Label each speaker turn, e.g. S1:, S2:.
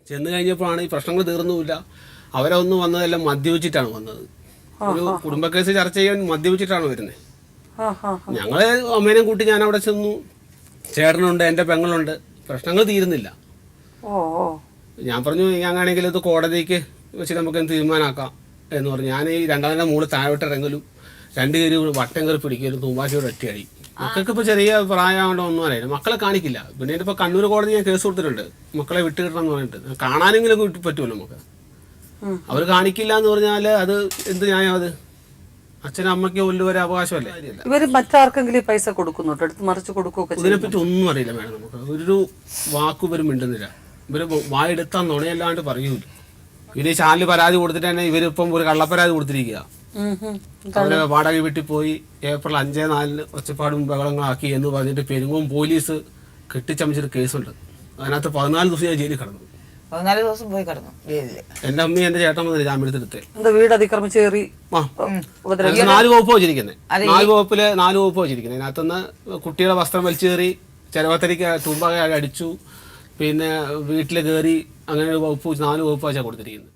S1: ചെന്ന് കഴിഞ്ഞപ്പോഴാണ് ഈ പ്രശ്നങ്ങൾ തീർന്നുമില്ല. അവരെ ഒന്ന് വന്നതെല്ലാം മദ്യപിച്ചിട്ടാണ് വന്നത്. ഒരു കുടുംബ കേസ് ചർച്ച ചെയ്യാൻ മദ്യപിച്ചിട്ടാണ് വരുന്നത്. ഞങ്ങളെ അമ്മേനെയും കൂട്ടി ഞാൻ അവിടെ ചെന്നു. ചേട്ടനുണ്ട്, എൻ്റെ പെങ്ങളുണ്ട്. പ്രശ്നങ്ങൾ തീരുന്നില്ല. ഞാൻ പറഞ്ഞു ഞാനാണെങ്കിൽ ഇത് കോടതിക്ക് വെച്ച് നമുക്ക് തീരുമാനമാക്കാം എന്ന് പറഞ്ഞു. ഞാൻ ഈ രണ്ടാമത്തെ മൂള് താഴോട്ട് ഇറങ്ങലും 2 കയറി വട്ടം കയറി പിടിക്കലും തൂമ്പാശിയോട് ഒറ്റയടി. മക്കൾക്ക് ഇപ്പോൾ ചെറിയ പ്രായമാകേണ്ട ഒന്നും അറിയില്ല. മക്കളെ കാണിക്കില്ല. പിന്നെ ഇപ്പോൾ കണ്ണൂർ കോടതി ഞാൻ കേസ് കൊടുത്തിട്ടുണ്ട്, മക്കളെ വിട്ടുകിട്ടണം എന്ന് പറഞ്ഞിട്ട്. കാണാനെങ്കിലും വിട്ടു പറ്റുമല്ലോ നമുക്ക്. അവർ കാണിക്കില്ല എന്ന് പറഞ്ഞാൽ അത് എന്ത് ന്യായം? അത് അച്ഛനും അമ്മയ്ക്ക് ഒരു അവകാശമല്ലേ.
S2: ഇവര് മറ്റാർക്കെങ്കിലും പൈസ കൊടുക്കുന്നുണ്ടോ, എടുത്ത് മറിച്ച് കൊടുക്കുകയൊക്കെ?
S1: ഇതിനെപ്പറ്റി ഒന്നും അറിയില്ല മേഡം. നമുക്ക് ഒരു വാക്കും ഇവർ മിണ്ടുന്നില്ല. ഇവര് വായെടുത്താൽ നുണയല്ലാണ്ട് പറയൂല. ഇവര് ഈ ചാനലിൽ പരാതി കൊടുത്തിട്ട് തന്നെ ഇവരിപ്പം ഒരു കള്ളപ്പരാതി കൊടുത്തിരിക്കുക. അവരെ വാടക വീട്ടിൽ പോയി ഏപ്രിൽ 5, 4 ഒച്ചപ്പാടും ബഹളങ്ങളാക്കി എന്ന് പറഞ്ഞിട്ട് പെരുങ്ങോം പോലീസ് കെട്ടിച്ചമച്ചൊരു കേസുണ്ട്. അതിനകത്ത് 14 ദിവസം ഞാൻ ജയിലിൽ കിടന്നു.
S3: 14 ദിവസം പോയി കിടന്നു ജയിലില്.
S1: എന്റെ അമ്മയും എന്റെ ചേട്ടൻ വന്നില്ല ജാമ്യമെടുത്തെടുത്ത്.
S2: വീട് അതിക്രമിച്ച് കയറി
S1: 4 വകുപ്പ് വെച്ചിരിക്കുന്നത്. 4 വകുപ്പില് 4 വകുപ്പ് വെച്ചിരിക്കുന്നത്. അതിനകത്തുനിന്ന് കുട്ടിയുടെ വസ്ത്രം വലിച്ചു കയറി, ചെലവത്തരിക്ക് തുമ്പ അടിച്ചു, പിന്നെ വീട്ടിൽ കയറി, അങ്ങനെ ഒരു വകുപ്പ് 4 വകുപ്പ് വെച്ചാൽ കൊടുത്തിരിക്കുന്നത്.